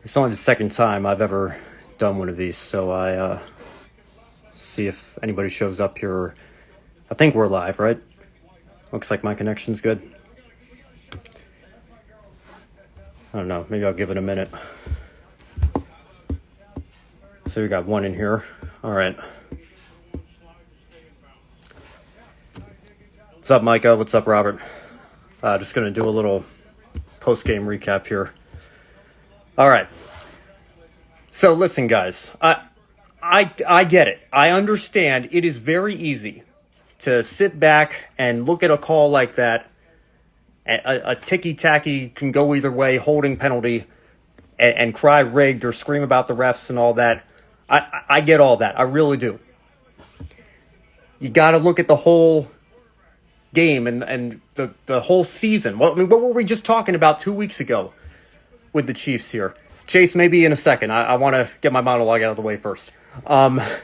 It's only the second time I've ever done one of these, so I see if anybody shows up here. I think we're live, right? Looks like my connection's good. I don't know. Maybe I'll give it a minute. So we got one in here. All right. What's up, Micah? What's up, Robert? Just going to do a little post-game recap here. All right. So listen, guys. I get it. I understand it is very easy to sit back and look at a call like that. A ticky-tacky can go either way, holding penalty, and cry rigged or scream about the refs and all that. I get all that. I really do. You got to look at the whole game and the whole season. What were we just talking about 2 weeks ago with the Chiefs here? Chase, maybe in a second. I want to get my monologue out of the way first. But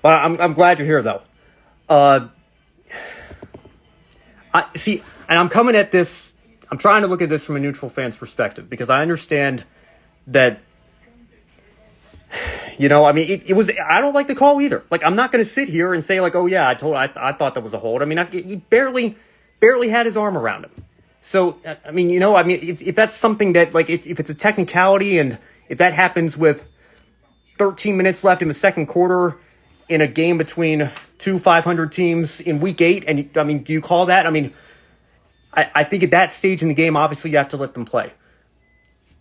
I'm glad you're here, though. I see, and I'm coming at this. I'm trying to look at this from a neutral fan's perspective because I understand that. It was. I don't like the call either. Like, I'm not going to sit here and say like, oh yeah, I thought that was a hold. I mean, he barely had his arm around him. So, if that's something that, like, if it's a technicality and if that happens with 13 minutes left in the second quarter in a game between two 500 teams in week 8, and do you call that? I think at that stage in the game, obviously you have to let them play.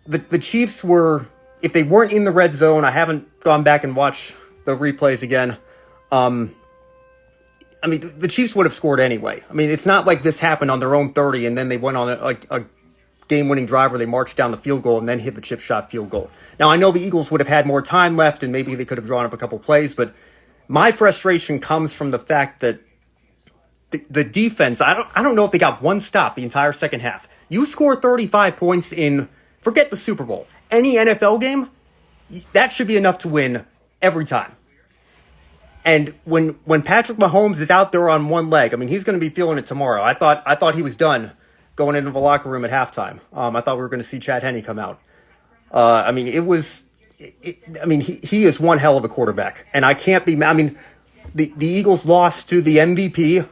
The Chiefs were, if they weren't in the red zone, I haven't gone back and watched the replays again. The Chiefs would have scored anyway. It's not like this happened on their own 30 and then they went on a game-winning drive where they marched down the field goal and then hit the chip shot field goal. Now, I know the Eagles would have had more time left and maybe they could have drawn up a couple plays, but my frustration comes from the fact that the defense, I don't know if they got one stop the entire second half. You score 35 points in, forget the Super Bowl, any NFL game, that should be enough to win every time. And when Patrick Mahomes is out there on one leg, he's going to be feeling it tomorrow. I thought he was done going into the locker room at halftime. I thought we were going to see Chad Henne come out. He is one hell of a quarterback, and I can't be. The Eagles lost to the MVP.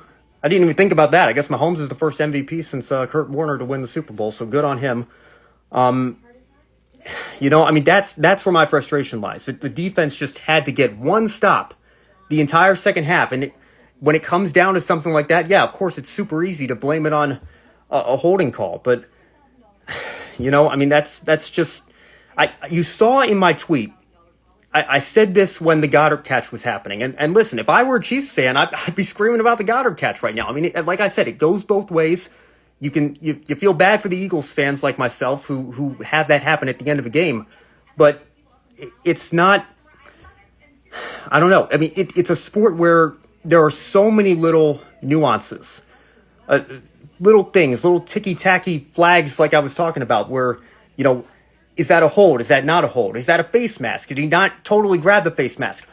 I didn't even think about that. I guess Mahomes is the first MVP since Kurt Warner to win the Super Bowl, so good on him. That's where my frustration lies. The defense just had to get one stop the entire second half, and when it comes down to something like that, yeah, of course it's super easy to blame it on a holding call, but that's just. You saw in my tweet, I said this when the Goddard catch was happening. And listen, if I were a Chiefs fan, I'd be screaming about the Goddard catch right now. Like I said, it goes both ways. You feel bad for the Eagles fans like myself who have that happen at the end of a game. But it's not, I don't know. It's a sport where there are so many little nuances, little things, little ticky-tacky flags like I was talking about where, is that a hold? Is that not a hold? Is that a face mask? Did he not totally grab the face mask?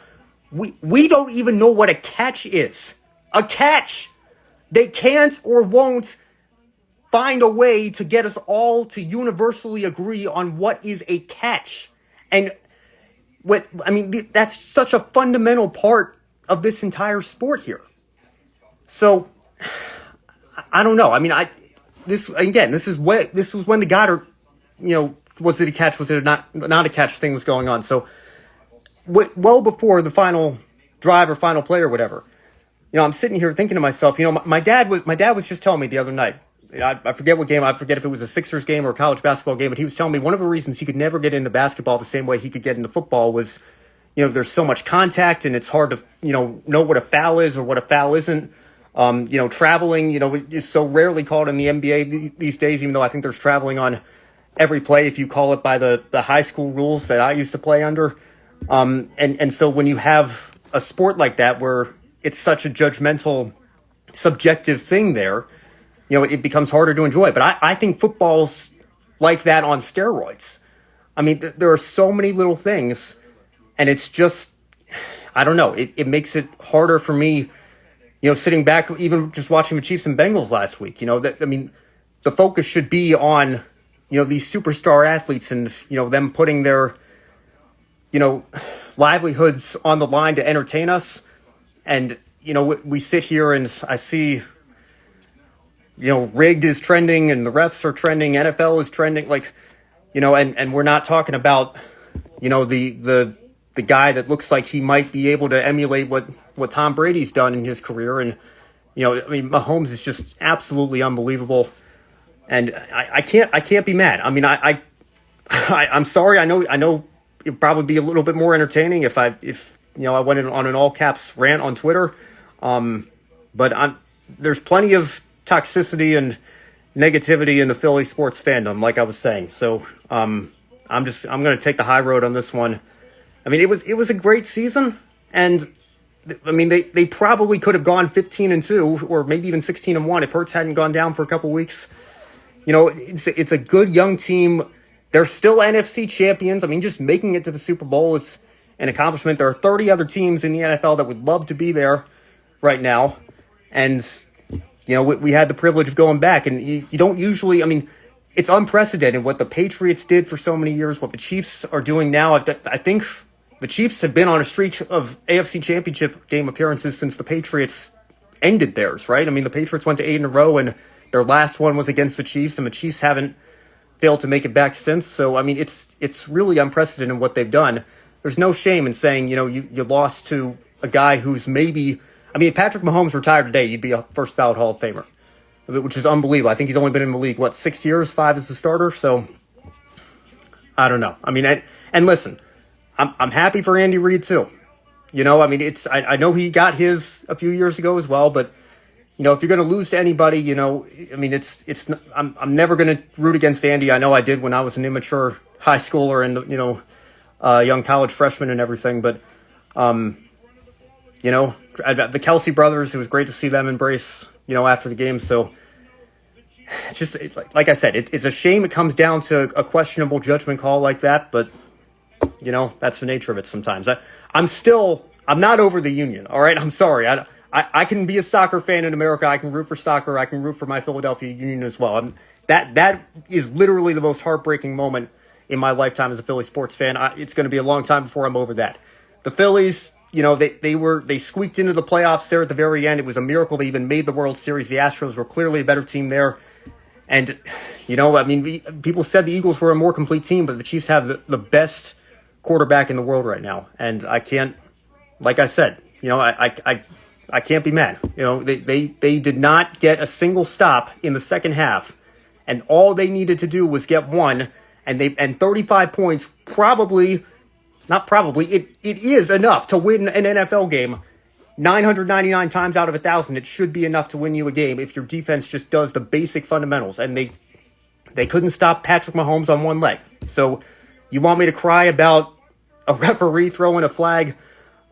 We don't even know what a catch is. A catch! They can't or won't find a way to get us all to universally agree on what is a catch. And that's such a fundamental part of this entire sport here. So, I don't know. This was when the Goddard, was it a catch? Was it not a catch thing was going on? So, well before the final drive or final play or whatever, I'm sitting here thinking to myself, my dad was just telling me the other night, I forget what game, I forget if it was a Sixers game or a college basketball game, but he was telling me one of the reasons he could never get into basketball the same way he could get into football was, there's so much contact and it's hard to, know what a foul is or what a foul isn't. Traveling, is so rarely called in the NBA these days, even though I think there's traveling on every play if you call it by the high school rules that I used to play under. And so when you have a sport like that where it's such a judgmental, subjective thing there, it becomes harder to enjoy. But I think football's like that on steroids. There are so many little things, and it's just, I don't know, it makes it harder for me, sitting back, even just watching the Chiefs and Bengals last week, the focus should be on these superstar athletes and, them putting their, livelihoods on the line to entertain us. And, we sit here and I see, rigged is trending and the refs are trending, NFL is trending, and we're not talking about, the guy that looks like he might be able to emulate what Tom Brady's done in his career. And, Mahomes is just absolutely unbelievable. And I can't be mad. I mean, I'm sorry. I know it'd probably be a little bit more entertaining if I went on an all caps rant on Twitter. But there's plenty of toxicity and negativity in the Philly sports fandom, like I was saying. So I'm going to take the high road on this one. I mean, it was a great season, and I mean they probably could have gone 15-2 or maybe even 16-1 if Hurts hadn't gone down for a couple weeks. It's a good young team. They're still NFC champions. I mean, just making it to the Super Bowl is an accomplishment. There are 30 other teams in the NFL that would love to be there right now. And, we had the privilege of going back. And you don't usually, I mean, it's unprecedented what the Patriots did for so many years, what the Chiefs are doing now. I think the Chiefs have been on a streak of AFC Championship game appearances since the Patriots ended theirs, right? I mean, the Patriots went to 8 in a row, and their last one was against the Chiefs, and the Chiefs haven't failed to make it back since. So, I mean, it's really unprecedented what they've done. There's no shame in saying, you lost to a guy who's maybe, I mean, if Patrick Mahomes retired today, you'd be a first ballot Hall of Famer, which is unbelievable. I think he's only been in the league, 6 years, 5 as a starter. So, I don't know. I mean, and listen, I'm happy for Andy Reid too. I mean, I know he got his a few years ago as well, but if you're going to lose to anybody, I mean, I'm never going to root against Andy. I know I did when I was an immature high schooler and, young college freshman and everything. But, the Kelsey brothers, it was great to see them embrace, after the game. So it's just, like I said, it's a shame it comes down to a questionable judgment call like that. But, that's the nature of it sometimes. I'm not over the union. All right. I'm sorry. I can be a soccer fan in America. I can root for soccer. I can root for my Philadelphia Union as well. That is literally the most heartbreaking moment in my lifetime as a Philly sports fan. It's going to be a long time before I'm over that. The Phillies, they squeaked into the playoffs there at the very end. It was a miracle they even made the World Series. The Astros were clearly a better team there. And, I mean, people said the Eagles were a more complete team, but the Chiefs have the best quarterback in the world right now. And I can't, like I said, I can't be mad. They did not get a single stop in the second half, and all they needed to do was get one, and 35 points it is enough to win an NFL game. 999 times out of 1,000, it should be enough to win you a game if your defense just does the basic fundamentals, and they couldn't stop Patrick Mahomes on one leg. So you want me to cry about a referee throwing a flag?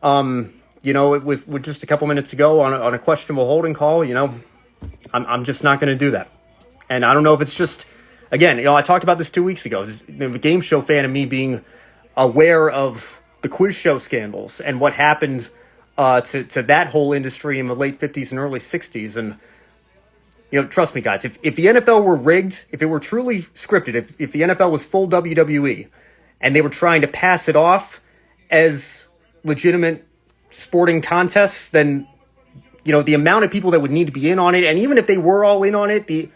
With just a couple minutes ago on a questionable holding call, I'm just not going to do that. And I don't know if it's just, again, I talked about this 2 weeks ago. The game show fan of me being aware of the quiz show scandals and what happened to that whole industry in the late 50s and early 60s. And, trust me, guys, if the NFL were rigged, if it were truly scripted, if the NFL was full WWE and they were trying to pass it off as legitimate sporting contests, then the amount of people that would need to be in on it, and even if they were all in on it, the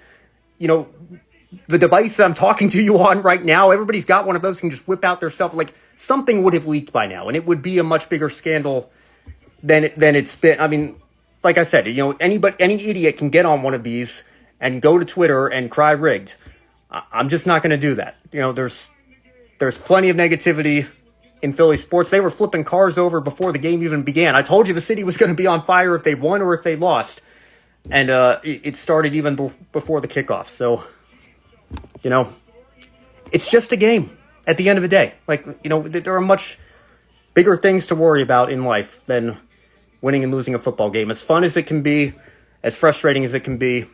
device that I'm talking to you on right now, everybody's got one of those, can just whip out their stuff. Like, something would have leaked by now, and it would be a much bigger scandal than it's been. I mean, like I said, any idiot can get on one of these and go to Twitter and cry rigged. I'm just not going to do that. There's plenty of negativity in Philly sports. They were flipping cars over before the game even began. I told you the city was going to be on fire if they won or if they lost. And it started even before the kickoff. So, it's just a game at the end of the day. There are much bigger things to worry about in life than winning and losing a football game. As fun as it can be, as frustrating as it can be,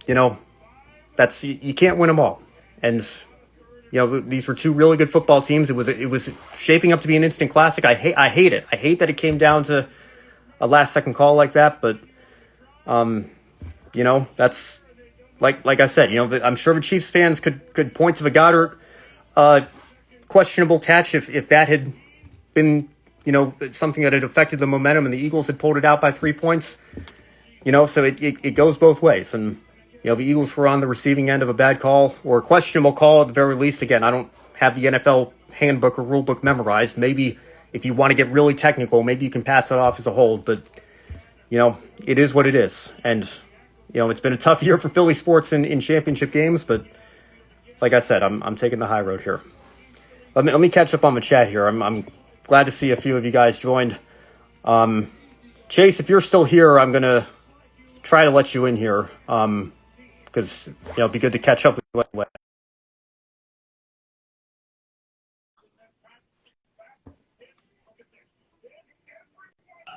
you can't win them all. And these were two really good football teams. It was shaping up to be an instant classic. I hate it. I hate that it came down to a last second call like that. But that's like I said, I'm sure the Chiefs fans could point to the Goddard questionable catch if that had been, something that had affected the momentum and the Eagles had pulled it out by 3 points. So it goes both ways. And, the Eagles were on the receiving end of a bad call or a questionable call at the very least. Again, I don't have the NFL handbook or rule book memorized. Maybe if you want to get really technical, maybe you can pass it off as a hold. But, it is what it is. And, it's been a tough year for Philly sports in championship games. But like I said, I'm taking the high road here. Let me catch up on the chat here. I'm glad to see a few of you guys joined. Chase, if you're still here, I'm going to try to let you in here because it'd be good to catch up with you.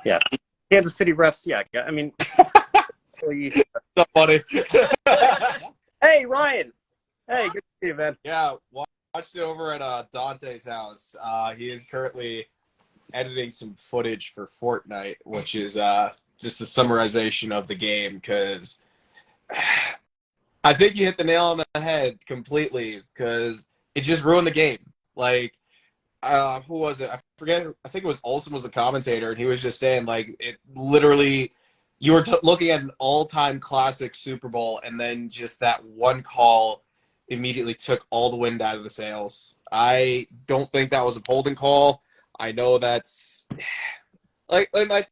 Yeah, Kansas City refs. Yeah, I mean, so funny. Hey, Ryan. Hey, good to see you, man. Yeah, watched it over at Dante's house. He is currently editing some footage for Fortnite, which is just a summarization of the game, because I think you hit the nail on the head completely, because it just ruined the game. Like, who was it? I forget. I think it was Olsen was the commentator, and he was just saying, like, it literally, you were looking at an all-time classic Super Bowl, and then just that one call immediately took all the wind out of the sails. I don't think that was a holding call. I know that's like I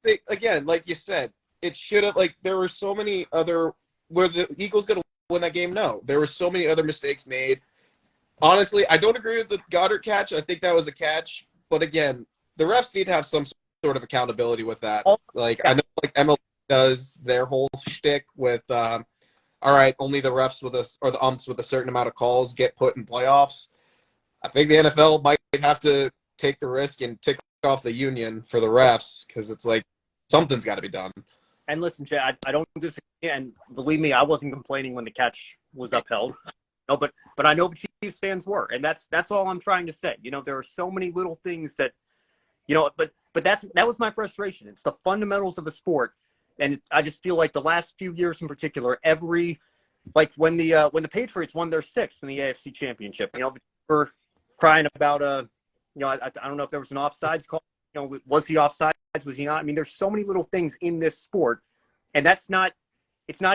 think, again, like you said, it should have, like, there were so many other, were the Eagles going to win that game? No. There were so many other mistakes made. Honestly, I don't agree with the Goddard catch. I think that was a catch. But again, the refs need to have some sort of accountability with that. Like, I know, like, MLB does their whole shtick with, all right, only the refs with us, or the umps with a certain amount of calls get put in playoffs. I think the NFL might have to take the risk and tick off the union for the refs, because it's like something's got to be done. And listen, Chad, I don't disagree. And believe me, I wasn't complaining when the catch was upheld. No, but I know the Chiefs fans were, and that's all I'm trying to say. There are so many little things that, but that was my frustration. It's the fundamentals of the sport, and I just feel like the last few years in particular, like when the Patriots won their 6th in the AFC Championship, we're crying about I don't know if there was an offsides call. Was he offsides? Was he not? I mean, there's so many little things in this sport, and it's not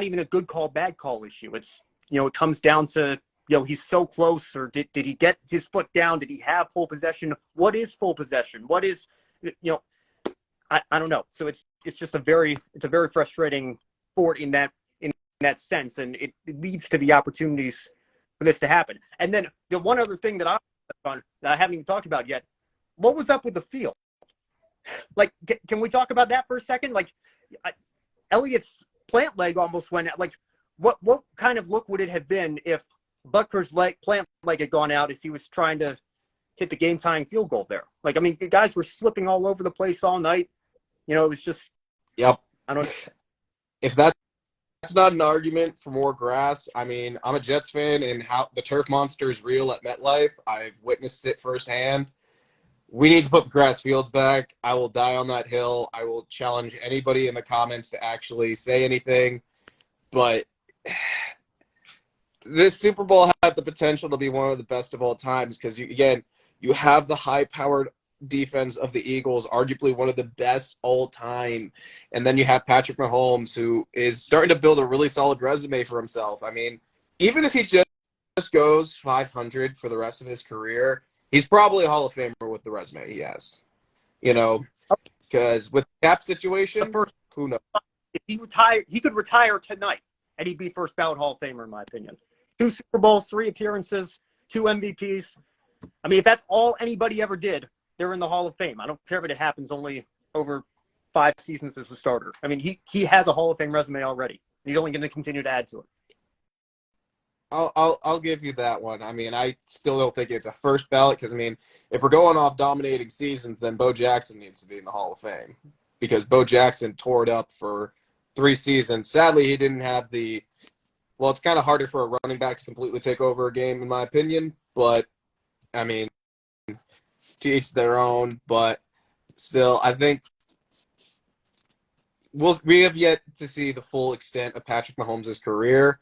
even a good call, bad call issue. It's, it comes down to, he's so close, or did he get his foot down? Did he have full possession? What is full possession? What is, I don't know. So it's just a very frustrating sport in that sense, and it leads to the opportunities for this to happen. And then the one other thing that I haven't even talked about yet, what was up with the field? Like, can we talk about that for a second? Like, Elliott's plant leg almost went out. Like, what kind of look would it have been if Butker's plant leg had gone out as he was trying to hit the game-tying field goal there? Like, I mean, the guys were slipping all over the place all night. It was just. Yep. I don't know. If that's not an argument for more grass, I mean, I'm a Jets fan, and how the turf monster is real at MetLife. I've witnessed it firsthand. We need to put grass fields back. I will die on that hill. I will challenge anybody in the comments to actually say anything. But this Super Bowl had the potential to be one of the best of all times, because, you have the high-powered defense of the Eagles, arguably one of the best all time. And then you have Patrick Mahomes, who is starting to build a really solid resume for himself. I mean, even if he just goes 500 for the rest of his career, he's probably a Hall of Famer with the resume he has. Because with the cap situation, who knows? If he could retire tonight, and he'd be first ballot Hall of Famer, in my opinion. 2 Super Bowls, 3 appearances, 2 MVPs. I mean, if that's all anybody ever did, they're in the Hall of Fame. I don't care if it happens only over 5 seasons as a starter. I mean, he has a Hall of Fame resume already. He's only going to continue to add to it. I'll give you that one. I mean, I still don't think it's a first ballot, because, I mean, if we're going off dominating seasons, then Bo Jackson needs to be in the Hall of Fame, because Bo Jackson tore it up for 3 seasons. Sadly, he didn't have the – well, it's kind of harder for a running back to completely take over a game, in my opinion. But, I mean, to each their own. But still, I think we have yet to see the full extent of Patrick Mahomes' career.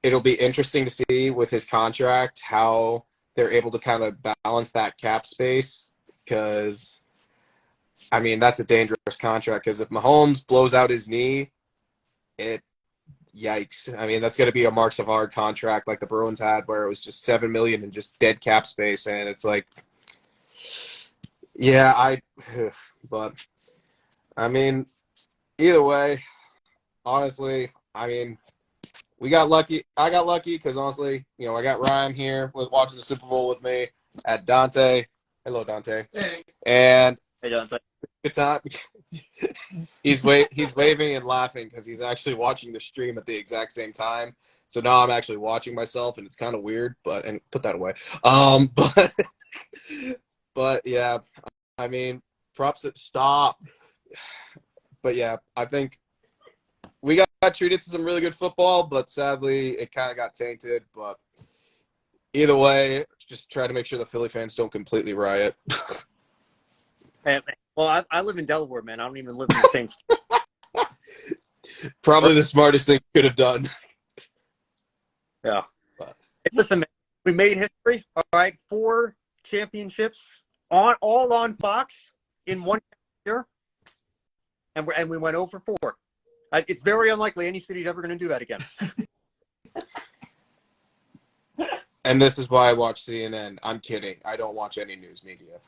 it'll be interesting to see with his contract how they're able to kind of balance that cap space, because I mean that's a dangerous contract, because if Mahomes blows out his knee, it yikes. I mean that's going to be a Mark Savard contract like the Bruins had, where it was just $7 million and just dead cap space, and it's like, yeah, but I mean, either way, honestly, I mean, we got lucky. I got lucky because honestly, I got Ryan here with watching the Super Bowl with me at Dante. Hello, Dante. Hey. And Hey, Dante. good time. He's waving and laughing because he's actually watching the stream at the exact same time. So now I'm actually watching myself, and it's kind of weird. And put that away. But yeah, I mean, props that stop. But yeah, I think we got treated to some really good football, but sadly it kind of got tainted. But either way, just try to make sure the Philly fans don't completely riot. Well, I live in Delaware, man. I don't even live in the same state. Probably the smartest thing you could have done. Yeah. But hey, listen, man, we made history. All right, 4 championships all on Fox in 1 year, and we went over 4. It's very unlikely any city's ever going to do that again. And this is why I watch CNN. I'm kidding. I don't watch any news media.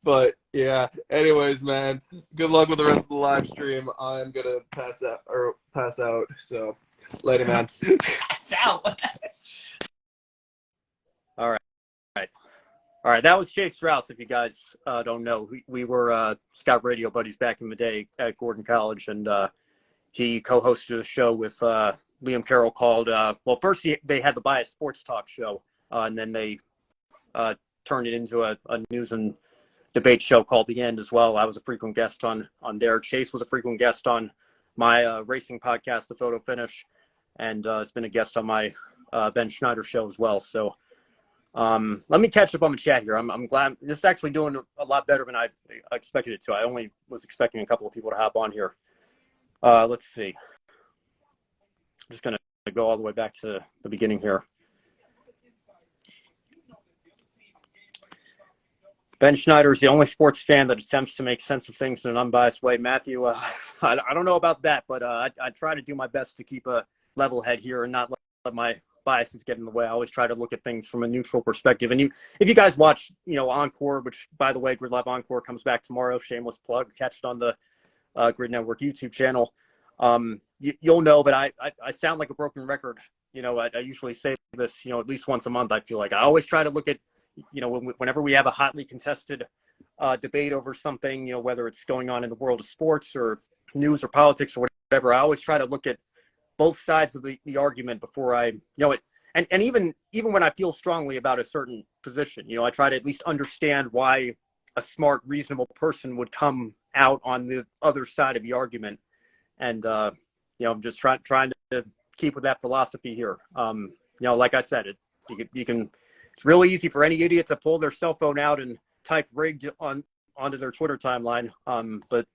But yeah. Anyways, man. Good luck with the rest of the live stream. I'm gonna pass out. So later, man. Pass out. All right, that was Chase Draus, if you guys don't know. We were Scot Radio buddies back in the day at Gordon College, and he co-hosted a show with Liam Carroll called, well, first they had the Bias Sports Talk show, and then they turned it into a news and debate show called The End as well. I was a frequent guest on there. Chase was a frequent guest on my racing podcast, The Photo Finish, and has been a guest on my Ben Schneider show as well. So let me catch up on the chat here. I'm glad this is actually doing a lot better than I expected it to. I only was expecting a couple of people to hop on here. Let's see. I'm just going to go all the way back to the beginning here. Ben Schneider is the only sports fan that attempts to make sense of things in an unbiased way. Matthew, I don't know about that, but I try to do my best to keep a level head here and not let my biases get in the way. I always try to look at things from a neutral perspective. And if you guys watch, Encore, which by the way, Grid Live Encore comes back tomorrow. Shameless plug. Catch it on the Grid Network YouTube channel. You'll know, but I sound like a broken record. I usually say this, at least once a month. I feel like I always try to look at, whenever we have a hotly contested debate over something, whether it's going on in the world of sports or news or politics or whatever, I always try to look at both sides of the argument before I, and even when I feel strongly about a certain position, I try to at least understand why a smart, reasonable person would come out on the other side of the argument. And, I'm just trying to keep with that philosophy here. Like I said, it's really easy for any idiot to pull their cell phone out and type rigged onto their Twitter timeline. But,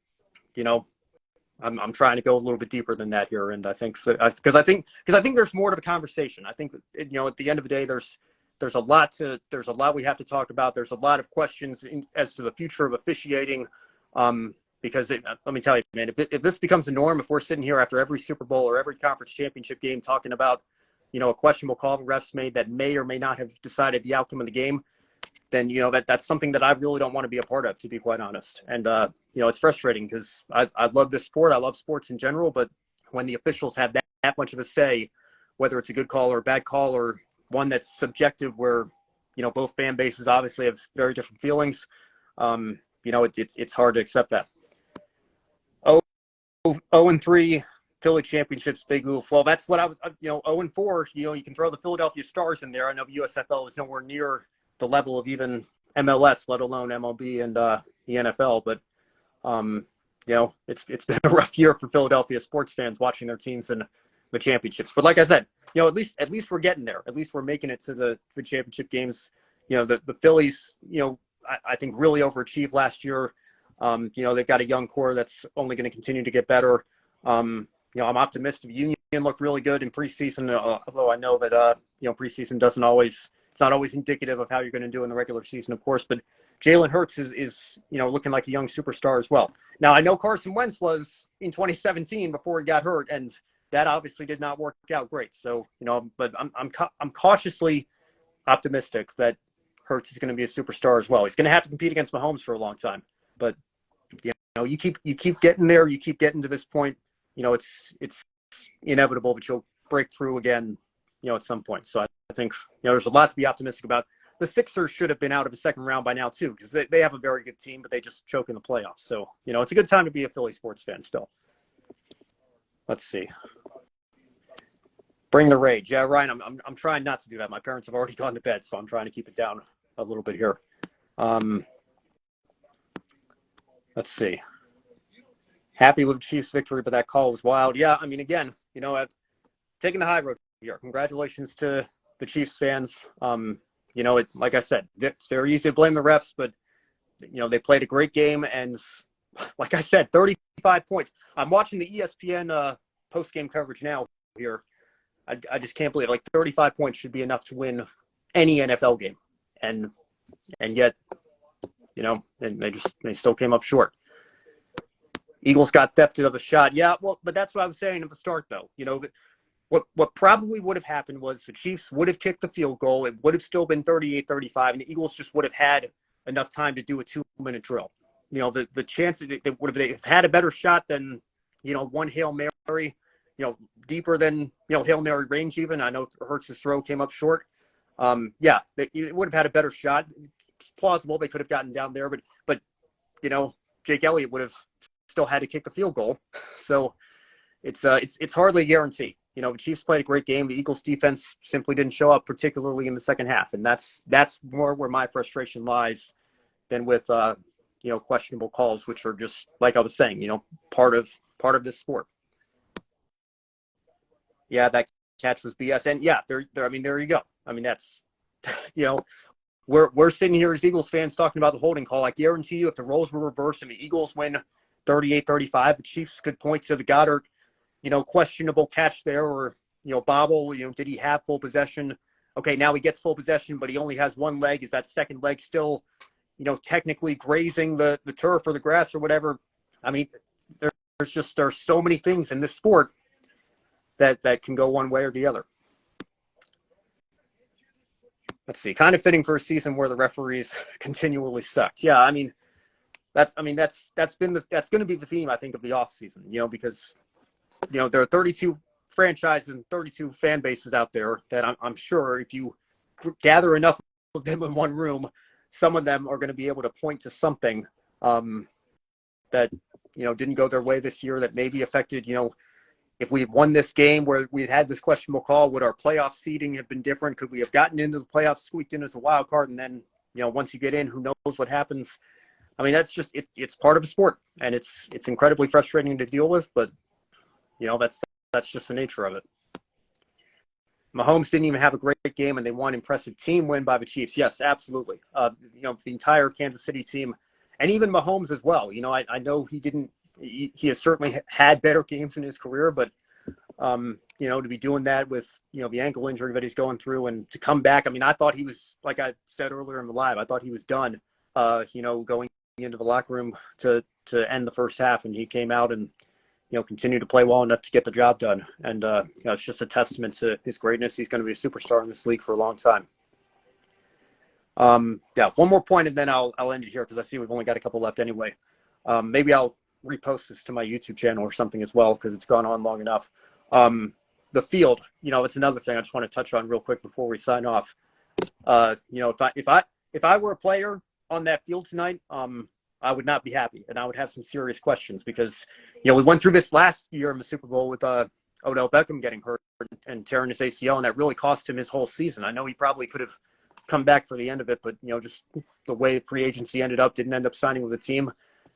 I'm trying to go a little bit deeper than that here, and I think because I think there's more to the conversation. I think at the end of the day, there's a lot we have to talk about. There's a lot of questions as to the future of officiating, because let me tell you, man, if this becomes a norm, if we're sitting here after every Super Bowl or every conference championship game talking about a questionable call the refs made that may or may not have decided the outcome of the game, then that's something that I really don't want to be a part of, to be quite honest. And it's frustrating because I love this sport. I love sports in general, but when the officials have that much of a say, whether it's a good call or a bad call or one that's subjective, where both fan bases obviously have very different feelings, it's hard to accept that. 0-3 Philly championships, big oof. Well, that's what I was. 0-4. You can throw the Philadelphia Stars in there. I know the USFL is nowhere near the level of even MLS, let alone MLB and the NFL. But it's been a rough year for Philadelphia sports fans watching their teams in the championships. But like I said, at least we're getting there. At least we're making it to the championship games. The Phillies, I think really overachieved last year. They've got a young core that's only going to continue to get better. I'm optimistic. Union looked really good in preseason, although I know that preseason it's not always indicative of how you're going to do in the regular season, of course. But Jalen Hurts is looking like a young superstar as well. Now I know Carson Wentz was in 2017 before he got hurt, and that obviously did not work out great. So but I'm cautiously optimistic that Hurts is going to be a superstar as well. He's going to have to compete against Mahomes for a long time, but you keep getting there, you keep getting to this point. It's inevitable that you'll break through again, at some point. So I think, there's a lot to be optimistic about. The Sixers should have been out of the second round by now too, because they have a very good team, but they just choke in the playoffs. So, it's a good time to be a Philly sports fan still. Let's see. Bring the rage. Yeah, Ryan, I'm trying not to do that. My parents have already gone to bed, so I'm trying to keep it down a little bit here. Let's see. Happy with the Chiefs' victory, but that call was wild. Yeah, I mean, again, taking the high road here. Congratulations to the Chiefs fans. Like I said, it's very easy to blame the refs, but they played a great game, and like I said, 35 points. I'm watching the ESPN post-game coverage now here. I just can't believe it. Like 35 points should be enough to win any NFL game, and yet, and they still came up short. Eagles got thefted of a shot. Yeah, well, but that's what I was saying at the start, though. What probably would have happened was the Chiefs would have kicked the field goal. It would have still been 38-35, and the Eagles just would have had enough time to do a 2-minute drill. The chance that they would have had a better shot than, one Hail Mary, deeper than, Hail Mary range even. I know Hurts' throw came up short. It would have had a better shot. It's plausible they could have gotten down there, but Jake Elliott would have still had to kick the field goal. So it's hardly a guarantee. The Chiefs played a great game. The Eagles defense simply didn't show up, particularly in the second half. And that's more where my frustration lies than with, questionable calls, which are just, like I was saying, part of this sport. Yeah, that catch was BS. And yeah, there you go. I mean, that's, we're sitting here as Eagles fans talking about the holding call. I guarantee you if the roles were reversed and the Eagles win 38-35, the Chiefs could point to the Goddard, questionable catch there, or, bobble, did he have full possession? Okay, now he gets full possession, but he only has one leg. Is that second leg still, technically grazing the turf or the grass or whatever? I mean, there's so many things in this sport that can go one way or the other. Let's see. Kind of fitting for a season where the referees continually sucked. Yeah, I mean, that's going to be the theme, I think, of the offseason, because there are 32 franchises and 32 fan bases out there that I'm sure if you gather enough of them in one room, some of them are going to be able to point to something that didn't go their way this year, that maybe affected, if we had won this game where we'd had this questionable call, would our playoff seeding have been different? Could we have gotten into the playoffs, squeaked in as a wild card, and then once you get in, who knows what happens? I mean, that's just it's part of a sport, and it's incredibly frustrating to deal with, but that's just the nature of it. Mahomes didn't even have a great game, and they won. Impressive team win by the Chiefs. Yes, absolutely. The entire Kansas City team, and even Mahomes as well. I know he has certainly had better games in his career, but to be doing that with the ankle injury that he's going through, and to come back. I mean, I thought he was, like I said earlier in the live, I thought he was done. Going into the locker room to end the first half, and he came out and continue to play well enough to get the job done. And, it's just a testament to his greatness. He's going to be a superstar in this league for a long time. One more point, and then I'll end it here because I see we've only got a couple left anyway. Maybe I'll repost this to my YouTube channel or something as well because it's gone on long enough. The field, it's another thing I just want to touch on real quick before we sign off. If I were a player on that field tonight, I would not be happy, and I would have some serious questions because, we went through this last year in the Super Bowl with Odell Beckham getting hurt and tearing his ACL, and that really cost him his whole season. I know he probably could have come back for the end of it, but, just the way free agency ended up, didn't end up signing with the team,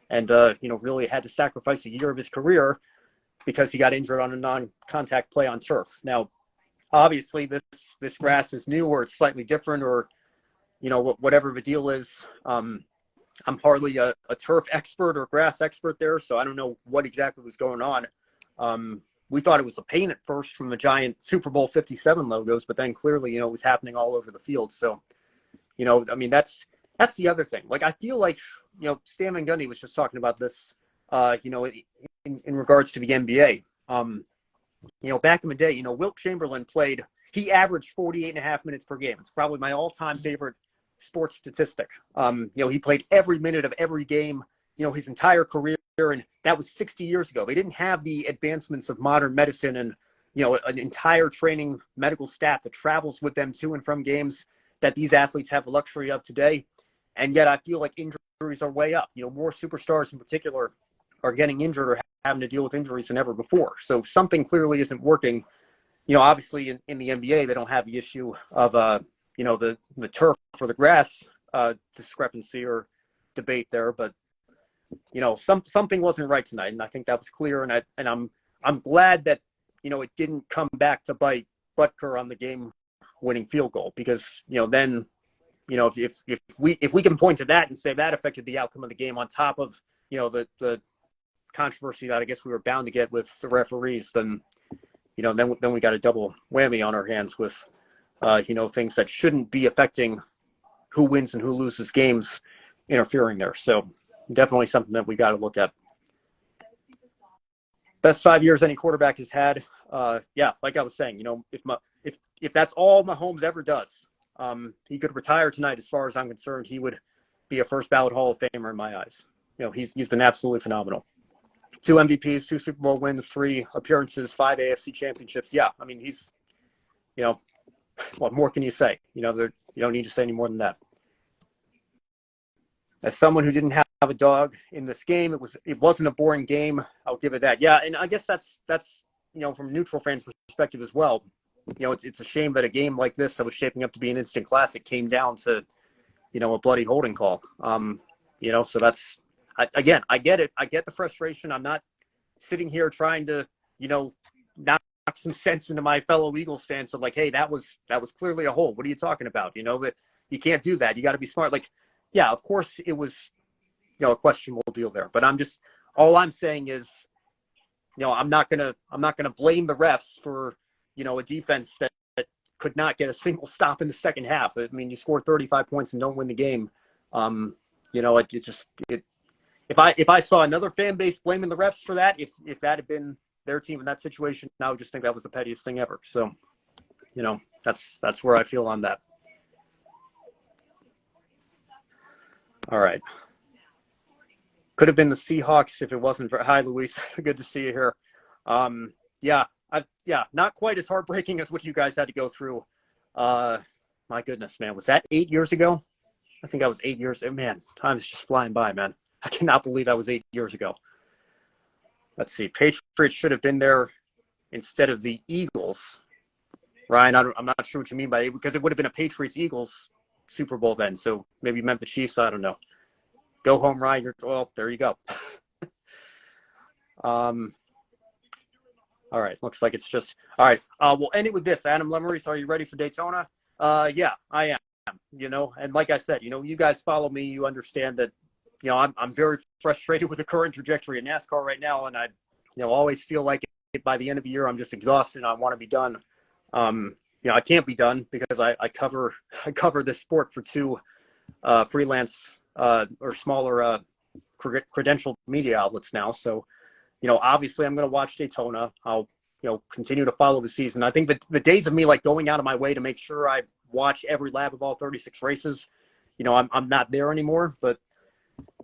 and, really had to sacrifice a year of his career because he got injured on a non-contact play on turf. Now, obviously, this grass is new or it's slightly different or, whatever the deal is. I'm hardly a turf expert or grass expert there, so I don't know what exactly was going on. We thought it was a pain at first from the giant Super Bowl 57 logos, but then clearly, it was happening all over the field. So, I mean, that's the other thing. Like, I feel like, Stan Van Gundy was just talking about this, in regards to the NBA. Back in the day, Wilt Chamberlain he averaged 48 and a half minutes per game. It's probably my all-time favorite sports statistic. He played every minute of every game, his entire career, and that was 60 years ago. They didn't have the advancements of modern medicine and, an entire training medical staff that travels with them to and from games that these athletes have the luxury of today. And yet I feel like injuries are way up. More superstars in particular are getting injured or having to deal with injuries than ever before. So something clearly isn't working. Obviously in the NBA, they don't have the issue of, the turf or the grass discrepancy or debate there. But, something wasn't right tonight. And I think that was clear. And I'm glad that, it didn't come back to bite Butker on the game-winning field goal, because, then, if we can point to that and say that affected the outcome of the game on top of, the controversy that I guess we were bound to get with the referees, then we got a double whammy on our hands with, things that shouldn't be affecting who wins and who loses games interfering there. So definitely something that we got to look at. Best 5 years any quarterback has had. Like I was saying, if that's all Mahomes ever does, he could retire tonight. As far as I'm concerned, he would be a first ballot Hall of Famer in my eyes. He's been absolutely phenomenal. 2 MVPs, 2 Super Bowl wins, 3 appearances, 5 AFC championships. Yeah, I mean, he's, what more can you say? You don't need to say any more than that. As someone who didn't have a dog in this game, it wasn't a boring game. I'll give it that. Yeah, and I guess that's from a neutral fan's perspective as well. It's a shame that a game like this that was shaping up to be an instant classic came down to, a bloody holding call. So that's. I get it. I get the frustration. I'm not sitting here trying to, knock some sense into my fellow Eagles fans of like, hey, that was clearly a hold. What are you talking about? That you can't do that. You got to be smart. Like, yeah, of course it was, a questionable deal there. But all I'm saying is, I'm not gonna blame the refs for, a defense that could not get a single stop in the second half. I mean, you score 35 points and don't win the game. If I saw another fan base blaming the refs for that, if that had been their team in that situation, I would just think that was the pettiest thing ever. So, that's where I feel on that. All right. Could have been the Seahawks if it wasn't for. Hi, Luis. Good to see you here. Not quite as heartbreaking as what you guys had to go through. My goodness, man. Was that 8 years ago? I think that was 8 years. Man, time's just flying by, man. I cannot believe that was 8 years ago. Let's see. Patriots should have been there instead of the Eagles. Ryan, I'm not sure what you mean by it, because it would have been a Patriots-Eagles Super Bowl then. So maybe you meant the Chiefs. I don't know. Go home, Ryan. Well, there you go. All right. Looks like it's just – all right. We'll end it with this. Adam Lemery, are you ready for Daytona? Yeah, I am. And like I said, you guys follow me. You understand that, I'm very frustrated with the current trajectory of NASCAR right now. And I, always feel like by the end of the year, I'm just exhausted and I want to be done. I can't be done because I cover this sport for 2 freelance or smaller credentialed media outlets now. So, obviously I'm going to watch Daytona. I'll, continue to follow the season. I think that the days of me like going out of my way to make sure I watch every lap of all 36 races, I'm not there anymore. But,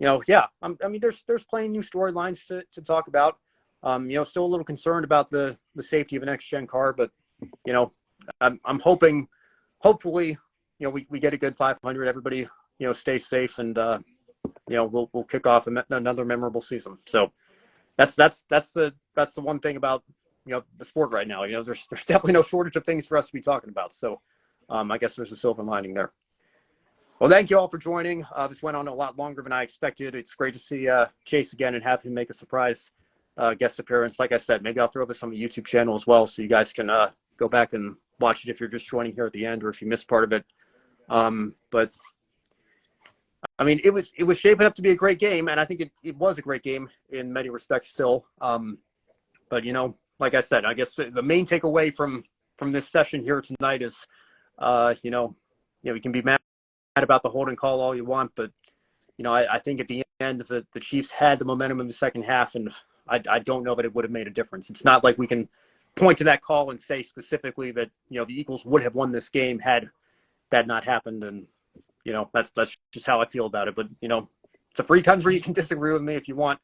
there's plenty of new storylines to talk about. Still a little concerned about the safety of an next-gen car, but, I'm hopefully, we get a good 500. Everybody, stay safe, and we'll kick off another memorable season. So that's the one thing about the sport right now. There's definitely no shortage of things for us to be talking about. So I guess there's a silver lining there. Well, thank you all for joining. This went on a lot longer than I expected. It's great to see Chase again and have him make a surprise guest appearance. Like I said, maybe I'll throw this on the YouTube channel as well, so you guys can go back and watch it if you're just joining here at the end or if you missed part of it. But I mean, it was shaping up to be a great game, and I think it was a great game in many respects still. But, like I said, I guess the main takeaway from this session here tonight is, you can be mad about the holding call all you want, but, I think at the end the Chiefs had the momentum in the second half, and I don't know that it would have made a difference. It's not like we can point to that call and say specifically that, the Eagles would have won this game had that not happened. And, that's just how I feel about it. But, it's a free country. You can disagree with me if you want.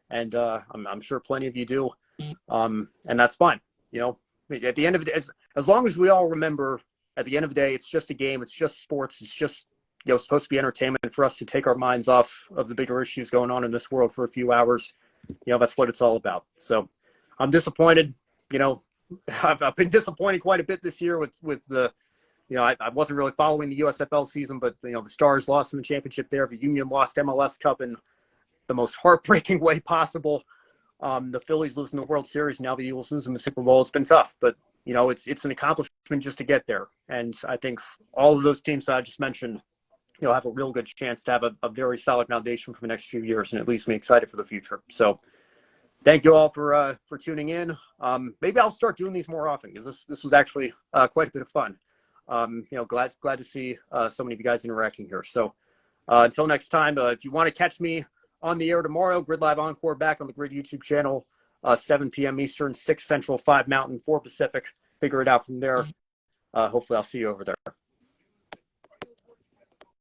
And I'm sure plenty of you do. And that's fine. At the end of the day, as long as we all remember, at the end of the day, it's just a game. It's just sports. It's just, supposed to be entertainment for us to take our minds off of the bigger issues going on in this world for a few hours. That's what it's all about. So I'm disappointed. I've been disappointed quite a bit this year with the, I wasn't really following the USFL season, but, the Stars lost in the championship there. The Union lost MLS Cup in the most heartbreaking way possible. The Phillies losing the World Series. Now the Eagles losing the Super Bowl. It's been tough, but, it's an accomplishment just to get there. And I think all of those teams that I just mentioned, have a real good chance to have a very solid foundation for the next few years, and it leaves me excited for the future. So thank you all for tuning in. Maybe I'll start doing these more often, because this was actually quite a bit of fun. Glad to see so many of you guys interacting here. So until next time, if you want to catch me on the air tomorrow, Grid Live Encore back on the Grid YouTube channel, 7 p.m. Eastern, 6 Central, 5 Mountain, 4 Pacific. Figure it out from there. Hopefully I'll see you over there.